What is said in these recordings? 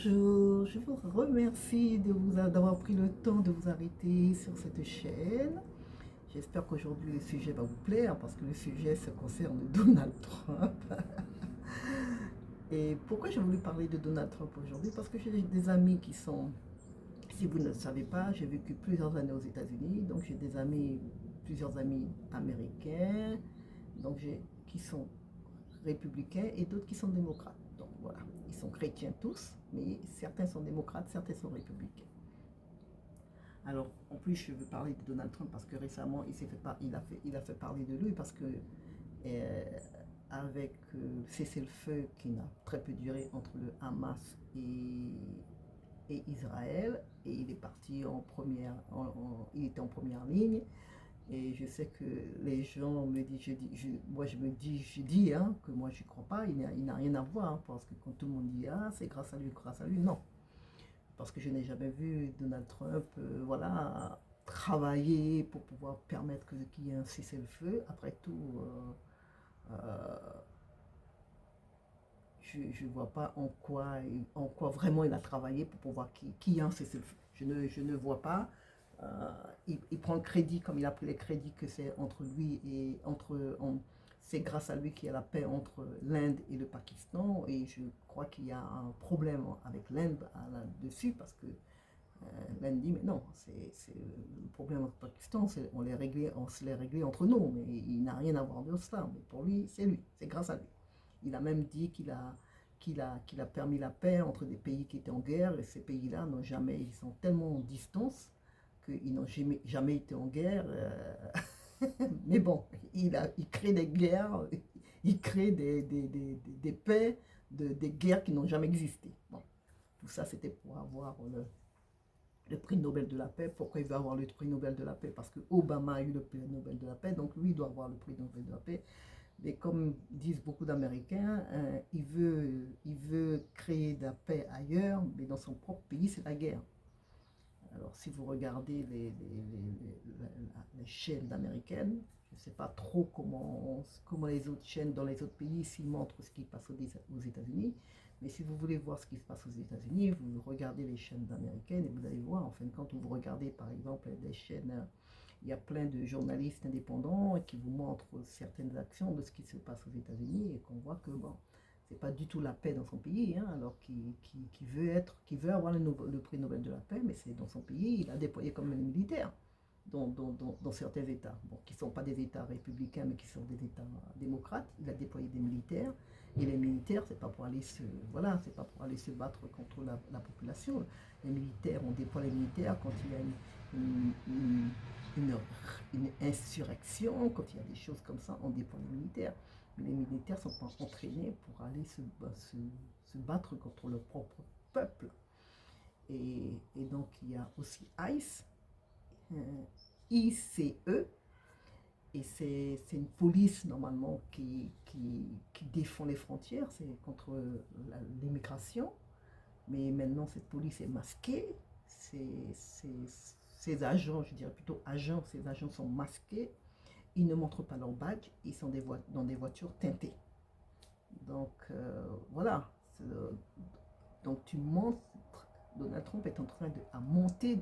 Bonjour, je vous remercie d'avoir pris le temps de vous arrêter sur cette chaîne. J'espère qu'aujourd'hui le sujet va vous plaire parce que le sujet se concerne Donald Trump. Et pourquoi j'ai voulu parler de Donald Trump aujourd'hui? Parce que j'ai des amis qui sont, si vous ne le savez pas, j'ai vécu plusieurs années aux États-Unis, donc j'ai des amis, plusieurs amis américains, qui sont républicains et d'autres qui sont démocrates. Donc voilà, ils sont chrétiens tous, mais certains sont démocrates, certains sont républicains. Alors, en plus, je veux parler de Donald Trump parce que récemment, il a fait parler de lui parce que euh, avec cessez-le-feu qui n'a très peu duré entre le Hamas et Israël, et il est parti en première, il était en première ligne. Et je sais que les gens me disent, moi je dis que moi je ne crois pas, il n'a rien à voir, hein, parce que quand tout le monde dit, ah c'est grâce à lui, non. Parce que je n'ai jamais vu Donald Trump, voilà, travailler pour pouvoir permettre qu'il y ait un cessez-le-feu. Après tout, euh, je ne vois pas en quoi vraiment il a travaillé pour pouvoir qu'il y ait un cessez-le-feu. Je ne vois pas. Il prend le crédit comme il a pris les crédits que c'est entre lui et c'est grâce à lui qu'il y a la paix entre l'Inde et le Pakistan, et je crois qu'il y a un problème avec l'Inde là-dessus parce que l'Inde dit mais non, c'est le problème avec le Pakistan, on se l'est réglé entre nous, mais il n'a rien à voir de cela. Mais pour lui, c'est grâce à lui. Il a même dit qu'il a permis la paix entre des pays qui étaient en guerre, et ces pays-là n'ont jamais, ils sont tellement en distance qu'ils n'ont jamais été en guerre. Mais bon, il crée des guerres, il crée des paix, des guerres qui n'ont jamais existé. Bon, tout ça, c'était pour avoir le prix Nobel de la paix. Pourquoi il veut avoir le prix Nobel de la paix? Parce que Obama a eu le prix Nobel de la paix, donc lui, il doit avoir le prix Nobel de la paix. Mais comme disent beaucoup d'Américains, il veut créer de la paix ailleurs, mais dans son propre pays, c'est la guerre. Alors, si vous regardez les chaînes américaines, je ne sais pas trop comment les autres chaînes dans les autres pays s'y montrent ce qui passe aux États-Unis, mais si vous voulez voir ce qui se passe aux États-Unis, vous regardez les chaînes américaines et vous allez voir, en fin de compte, vous regardez par exemple des chaînes, il y a plein de journalistes indépendants qui vous montrent certaines actions de ce qui se passe aux États-Unis et qu'on voit que bon, c'est pas du tout la paix dans son pays, hein, alors qui veut avoir le prix Nobel de la paix, mais c'est dans son pays, il a déployé comme un militaire dans certains États, bon, qui ne sont pas des États républicains, mais qui sont des États démocrates. Il a déployé des militaires, et les militaires, c'est pas pour aller voilà, c'est pas pour aller se battre contre la population. Les militaires, on déploie les militaires quand il y a une, une, une insurrection, quand il y a des choses comme ça, on déploie les militaires. Mais les militaires ne sont pas entraînés pour aller se battre contre leur propre peuple. Et donc, il y a aussi ICE, ICE, et c'est une police normalement qui défend les frontières, c'est contre l'immigration. Mais maintenant, cette police est masquée. Ces agents, je dirais plutôt agents, ces agents sont masqués. Ils ne montrent pas leur badge, ils sont dans des voitures teintées. Donc voilà. Donc tu montres, Donald Trump est en train de monter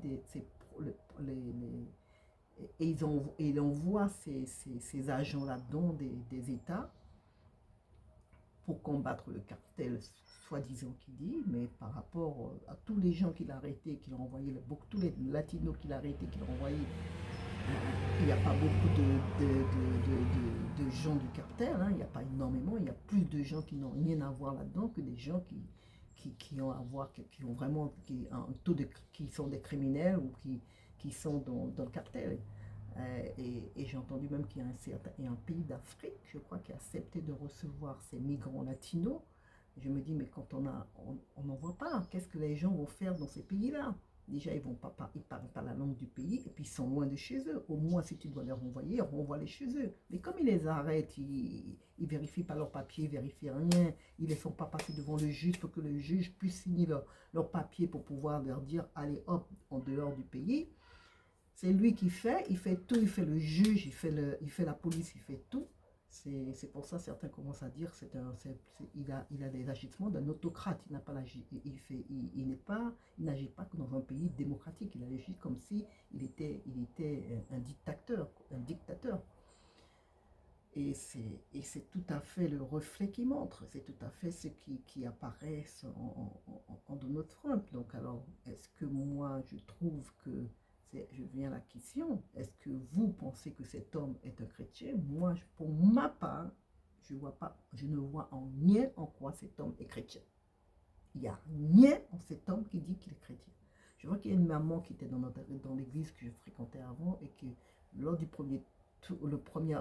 et il envoie ces agents-là dans des États pour combattre le cartel, soi-disant qu'il dit, mais par rapport à tous les gens qu'il a arrêtés, qu'il a envoyés, tous les latinos qu'il a arrêtés, qu'il a envoyés, il n'y a pas beaucoup de gens du cartel, hein, il n'y a pas énormément, il y a plus de gens qui n'ont rien à voir là-dedans que des gens qui ont à voir, qui ont vraiment un taux qui sont des criminels ou qui sont dans le cartel. Et j'ai entendu même qu'il y a un pays d'Afrique, je crois, qui a accepté de recevoir ces migrants latinos. Je me dis, mais quand on n'en voit pas, qu'est-ce que les gens vont faire dans ces pays-là? Déjà, ils ne parlent pas la langue du pays et puis ils sont loin de chez eux. Au moins, si tu dois les renvoyer, renvoie-les chez eux. Mais comme ils les arrêtent, ils ne vérifient pas leurs papiers, ils ne vérifient rien, ils ne les font pas passer devant le juge pour que le juge puisse signer leurs papiers pour pouvoir leur dire, allez hop, en dehors du pays. C'est lui qui fait, il fait tout, il fait le juge, il fait la police, il fait tout. C'est pour ça que certains commencent à dire il a des agissements d'un autocrate. Il n'a pas il n'est pas, il n'agit pas que dans un pays démocratique. Il agit comme si il était un dictateur, un dictateur. Et c'est tout à fait le reflet qui montre, c'est tout à fait ce qui apparaît en Donald Trump. Donc alors, est-ce que moi je trouve que, je viens à la question, est-ce que vous pensez que cet homme est un chrétien? Moi, pour ma part, je ne vois en rien en quoi cet homme est chrétien. Il n'y a rien en cet homme qui dit qu'il est chrétien. Je vois qu'il y a une maman qui était dans l'église que je fréquentais avant et que lors du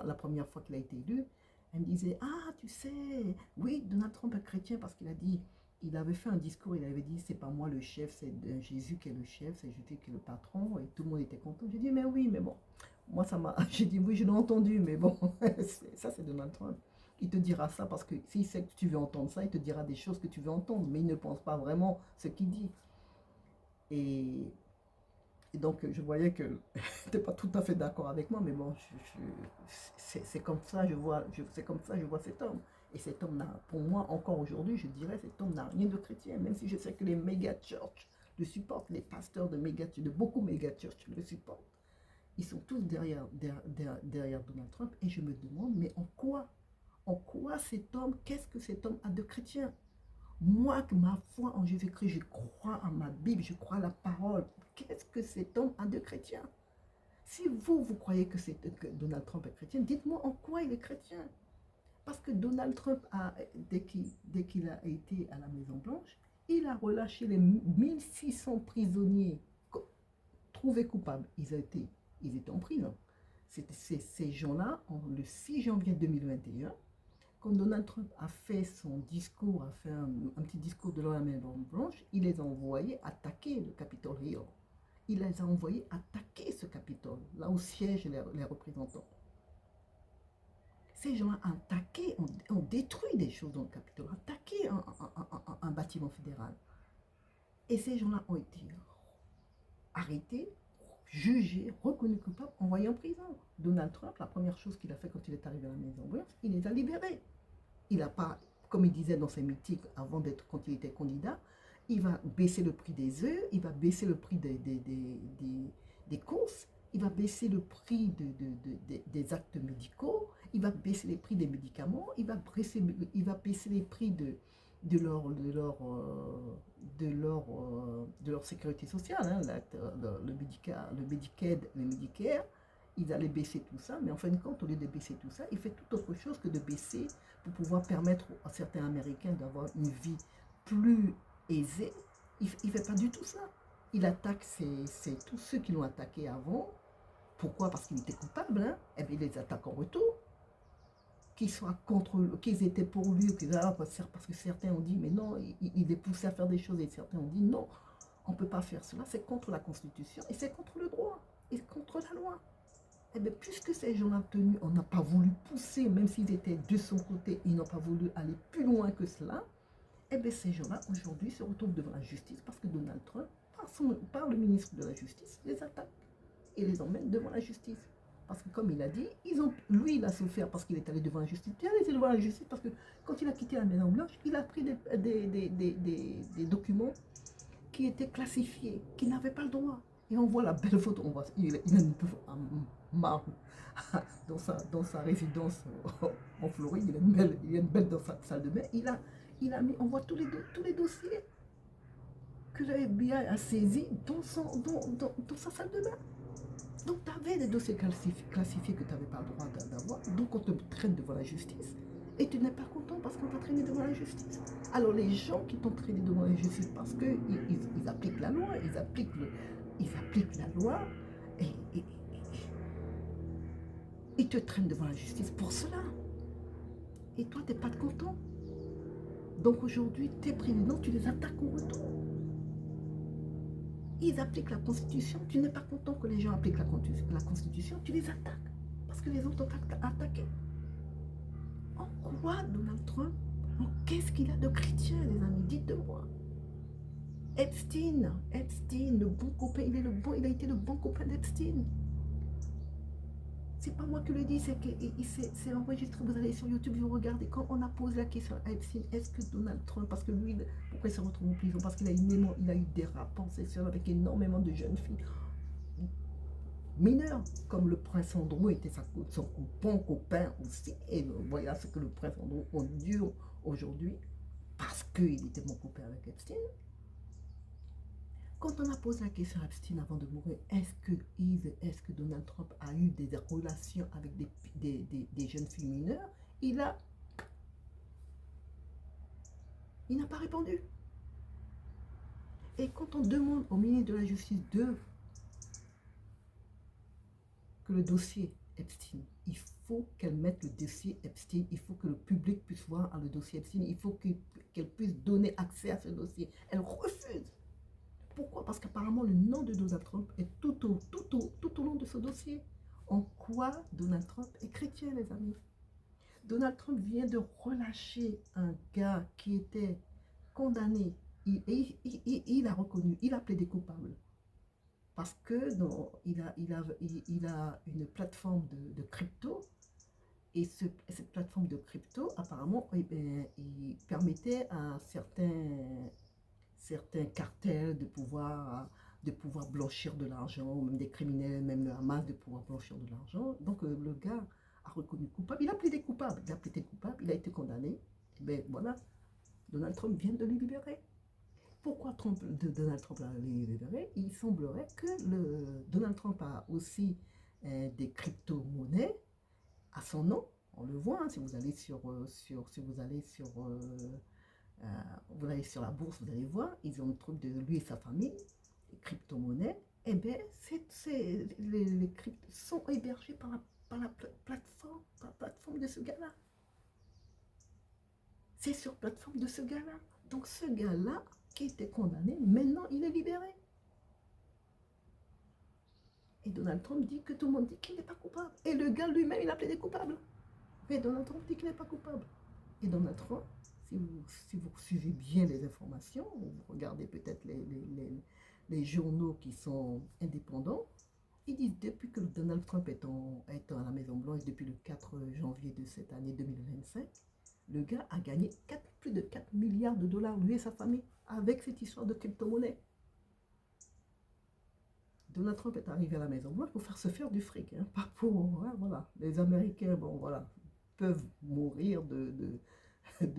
la première fois qu'il a été élu, elle me disait, ah, tu sais, oui, Donald Trump est chrétien parce qu'il a dit, il avait fait un discours, il avait dit, c'est pas moi le chef, c'est Jésus qui est le chef, c'est Jésus qui est le patron, et tout le monde était content. J'ai dit, mais oui, mais bon, moi ça m'a, j'ai dit, oui, je l'ai entendu, mais bon, ça c'est Donald Trump. Il te dira ça parce que s'il sait que tu veux entendre ça, il te dira des choses que tu veux entendre, mais il ne pense pas vraiment ce qu'il dit. Et et donc, je voyais que tu n'étais pas tout à fait d'accord avec moi, mais bon, c'est comme ça, c'est comme ça, je vois cet homme. Et cet homme, pour moi, encore aujourd'hui, je dirais, cet homme n'a rien de chrétien, même si je sais que les méga church le supportent, les pasteurs de beaucoup méga church le supportent. Ils sont tous derrière Donald Trump, et je me demande, mais en quoi cet homme, qu'est-ce que cet homme a de chrétien? Moi, que ma foi en Jésus-Christ, je crois en ma Bible, je crois à la parole. Qu'est-ce que cet homme a de chrétien? Si vous croyez que Donald Trump est chrétien, dites-moi en quoi il est chrétien. Parce que Donald Trump, dès qu'il a été à la Maison-Blanche, il a relâché les 1600 prisonniers trouvés coupables. Ils étaient en prison. Ces gens-là, le 6 janvier 2021, quand Donald Trump a fait son discours, a fait un petit discours de la Maison-Blanche, il les a envoyés attaquer le Capitol Hill. Il les a envoyés attaquer ce Capitole, là où siègent les représentants. Ces gens-là ont attaqué, ont détruit des choses dans le Capitole, ont attaqué un bâtiment fédéral. Et ces gens-là ont été arrêtés, jugés, reconnus coupables, envoyés en prison. Donald Trump, la première chose qu'il a fait quand il est arrivé à la Maison-Blanche, il les a libérés. Il n'a pas, comme il disait dans ses meetings quand il était candidat, il va baisser le prix des œufs, il va baisser le prix des courses, il va baisser le prix des actes médicaux, il va baisser les prix des médicaments, il va baisser les prix de leur sécurité sociale, hein, le Medicaid, le Medicare. Ils allaient baisser tout ça, mais en fin de compte, au lieu de baisser tout ça, il fait tout autre chose que de baisser pour pouvoir permettre à certains Américains d'avoir une vie plus aisée. Il ne fait pas du tout ça. Il attaque tous ceux qui l'ont attaqué avant. Pourquoi? Parce qu'il était coupable, hein? Et bien, il les attaque en retour. Qu'ils étaient pour lui, parce que certains ont dit, mais non, il est poussé à faire des choses, et certains ont dit, non, on ne peut pas faire cela, c'est contre la Constitution, et c'est contre le droit, et contre la loi. Eh bien, puisque ces gens-là tenus, on n'a pas voulu pousser, même s'ils étaient de son côté, ils n'ont pas voulu aller plus loin que cela, eh bien, ces gens-là, aujourd'hui, se retrouvent devant la justice parce que Donald Trump, par le ministre de la Justice, les attaque et les emmène devant la justice. Parce que, comme il a dit, lui, il a souffert parce qu'il est allé devant la justice. Il est allé devant la justice parce que, quand il a quitté la Maison-Blanche, il a pris des documents qui étaient classifiés, qui n'avaient pas le droit. Et on voit la belle photo, il a une marbre dans sa résidence en Floride, il a une belle dans sa salle de bain. On voit tous les dossiers que le FBI a saisis dans sa salle de bain. Donc tu avais des dossiers classifiés que tu n'avais pas le droit d'avoir, donc on te traîne devant la justice. Et tu n'es pas content parce qu'on t'a traîné devant la justice. Alors les gens qui t'ont traîné devant la justice parce qu'ils appliquent la loi, ils appliquent la loi, et ils te traînent devant la justice pour cela. Et toi, tu n'es pas content. Donc aujourd'hui, tes présidents, tu les attaques en retour. Ils appliquent la Constitution, tu n'es pas content que les gens appliquent la Constitution, tu les attaques. Parce que les autres t'ont attaqué. En quoi Donald Trump, qu'est-ce qu'il a de chrétien, les amis? Dites-moi. Epstein, le bon copain, il a été le bon copain d'Epstein. C'est pas moi qui le dis, c'est enregistré. Vous allez sur YouTube, vous regardez. Quand on a posé la question à Epstein, est-ce que Donald Trump, parce que lui, pourquoi il se retrouve en prison? Parce qu'il a, il a eu des rapports sexuels avec énormément de jeunes filles mineures, comme le prince Andrew était son bon copain aussi. Et voilà ce que le prince Andrew endure aujourd'hui, parce qu'il était mon copain avec Epstein. Quand on a posé la question à Epstein avant de mourir, est-ce que Donald Trump a eu des relations avec des jeunes filles mineures, il n'a pas répondu. Et quand on demande au ministre de la Justice que le dossier Epstein, il faut qu'elle mette le dossier Epstein, il faut que le public puisse voir le dossier Epstein, il faut qu'elle puisse donner accès à ce dossier. Elle refuse. Pourquoi? Parce qu'apparemment, le nom de Donald Trump est tout au long de ce dossier. En quoi Donald Trump est chrétien, les amis? Donald Trump vient de relâcher un gars qui était condamné. Il a reconnu, il a plaidé coupable. Parce que non, il a une plateforme de crypto. Et cette plateforme de crypto, apparemment, il permettait à certains cartels de pouvoir blanchir de l'argent, même des criminels, même le Hamas, de pouvoir blanchir de l'argent. Donc le gars a reconnu coupable, il a plaidé coupable, il a été condamné. Et bien voilà, Donald Trump vient de le libérer. Pourquoi Donald Trump l'a libéré? Il semblerait que Donald Trump a aussi des crypto-monnaies à son nom. On le voit, hein, si vous allez vous allez sur la bourse, vous allez voir, ils ont le truc de lui et sa famille, les crypto-monnaies. Eh bien, les cryptos sont hébergés par la plateforme de ce gars-là. C'est sur la plateforme de ce gars-là. Donc ce gars-là, qui était condamné, maintenant il est libéré. Et Donald Trump dit que tout le monde dit qu'il n'est pas coupable. Et le gars lui-même, il a plaidé coupable. Mais Donald Trump dit qu'il n'est pas coupable. Et Donald Trump, si vous suivez bien les informations, vous regardez peut-être les journaux qui sont indépendants, ils disent depuis que Donald Trump est à la Maison-Blanche, depuis le 4 janvier de cette année 2025, le gars a gagné plus de 4 milliards de dollars, lui et sa famille, avec cette histoire de crypto-monnaie. Donald Trump est arrivé à la Maison-Blanche pour se faire du fric, hein, pas pour, hein, voilà. Les Américains, bon voilà, peuvent mourir de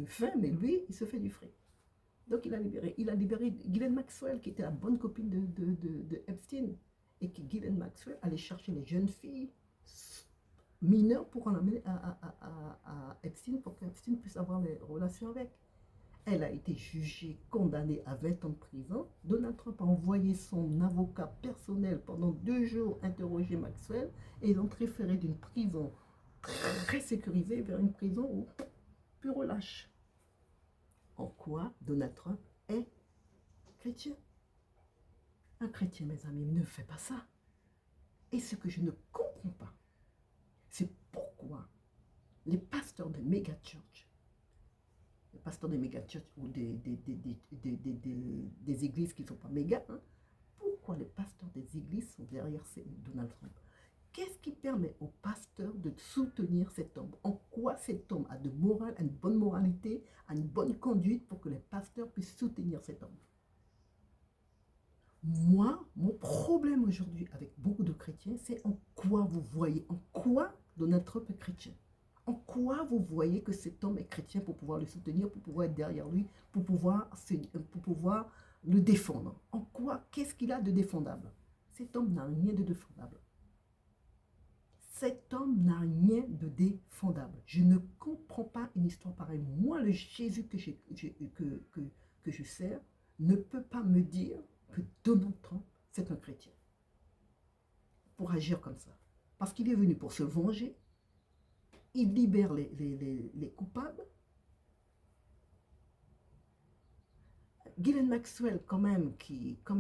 faim, mais lui, il se fait du fric. Donc il a libéré Ghislaine Maxwell, qui était la bonne copine de Epstein, et que Ghislaine Maxwell allait chercher les jeunes filles mineures pour en amener à Epstein, pour qu'Epstein puisse avoir des relations avec. Elle a été jugée, condamnée à 20 ans de prison. Donald Trump a envoyé son avocat personnel pendant 2 jours interroger Maxwell, et ils ont préféré d'une prison très sécurisée vers une prison où plus relâche. En quoi Donald Trump est chrétien? Un chrétien, mes amis, ne fait pas ça. Et ce que je ne comprends pas, c'est pourquoi les pasteurs de méga church, les pasteurs de méga church ou des églises qui ne sont pas méga, hein, pourquoi les pasteurs des églises sont derrière Donald Trump? Qu'est-ce qui permet aux pasteurs de soutenir cet homme? En quoi cet homme a de morale, a une bonne moralité, a une bonne conduite pour que les pasteurs puissent soutenir cet homme? Moi, mon problème aujourd'hui avec beaucoup de chrétiens, c'est en quoi vous voyez, en quoi Donald Trump est chrétien. En quoi vous voyez que cet homme est chrétien pour pouvoir le soutenir, pour pouvoir être derrière lui, pour pouvoir le défendre? En quoi? Qu'est-ce qu'il a de défendable? Cet homme n'a rien de défendable. Cet homme n'a rien de défendable. Je ne comprends pas une histoire pareille. Moi, le Jésus que je sers ne peut pas me dire que Donald Trump, c'est un chrétien. Pour agir comme ça. Parce qu'il est venu pour se venger. Il libère les coupables. Ghislaine Maxwell, quand même, qui a eu quand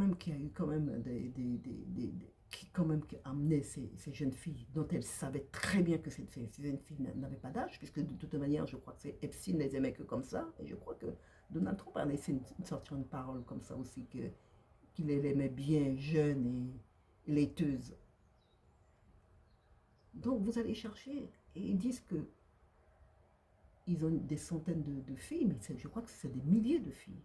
même qui a amené ces jeunes filles, dont elle savait très bien que ces jeunes filles n'avaient pas d'âge, puisque de toute manière, je crois que Epstein les aimait que comme ça, et je crois que Donald Trump a laissé sortir une parole comme ça aussi, qu'il les aimait bien jeunes et laiteuses. Donc vous allez chercher et ils disent que ils ont des centaines de filles, mais je crois que c'est des milliers de filles.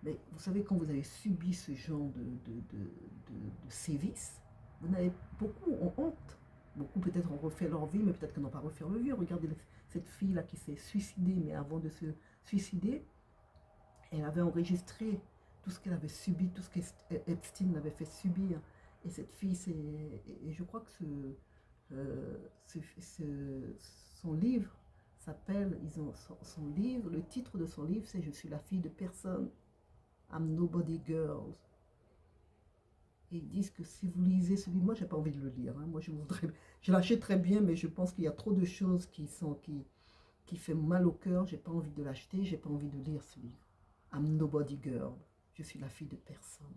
Mais vous savez, quand vous avez subi ce genre de sévices, vous avez beaucoup ont honte. Beaucoup peut-être ont refait leur vie, mais peut-être qu'ils n'ont pas refait leur vie. Regardez cette fille-là qui s'est suicidée, mais avant de se suicider, elle avait enregistré tout ce qu'elle avait subi, tout ce qu'Epstein avait fait subir. Et cette fille, et je crois que son livre s'appelle, son livre, le titre de son livre, c'est Je suis la fille de personne. I'm Nobody Girls. Et ils disent que si vous lisez ce livre, moi j'ai pas envie de le lire. Hein. Moi je l'achèterais bien, mais je pense qu'il y a trop de choses qui fait mal au cœur. J'ai pas envie de l'acheter, j'ai pas envie de lire ce livre. I'm Nobody Girl. Je suis la fille de personne.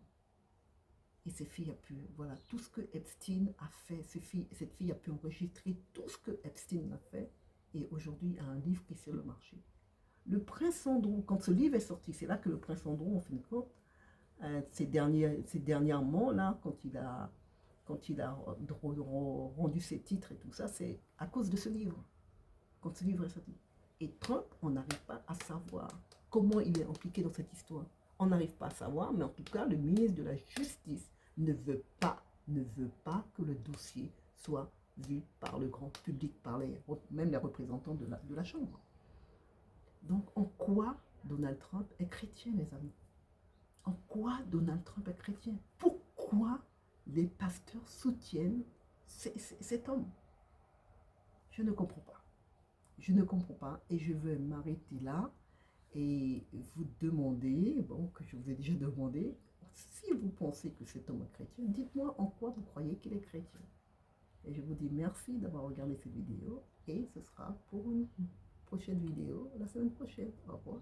Et cette fille a pu, voilà, tout ce que Epstein a fait, cette fille a pu enregistrer tout ce que Epstein a fait, et aujourd'hui a un livre qui est sur le marché. Le prince Andrew, quand ce livre est sorti, c'est là que le prince Andrew, en fin de compte, dernièrement, là, quand il a rendu ses titres et tout ça, c'est à cause de ce livre, quand ce livre est sorti. Et Trump, on n'arrive pas à savoir comment il est impliqué dans cette histoire. On n'arrive pas à savoir, mais en tout cas, le ministre de la Justice ne veut pas que le dossier soit vu par le grand public, même les représentants de la Chambre. Donc, en quoi Donald Trump est chrétien, les amis? En quoi Donald Trump est chrétien? Pourquoi les pasteurs soutiennent cet homme? Je ne comprends pas. Je ne comprends pas et je vais m'arrêter là et vous demander, bon, que je vous ai déjà demandé, si vous pensez que cet homme est chrétien, dites-moi en quoi vous croyez qu'il est chrétien. Et je vous dis merci d'avoir regardé cette vidéo et ce sera pour une prochaine vidéo la semaine prochaine. Au revoir.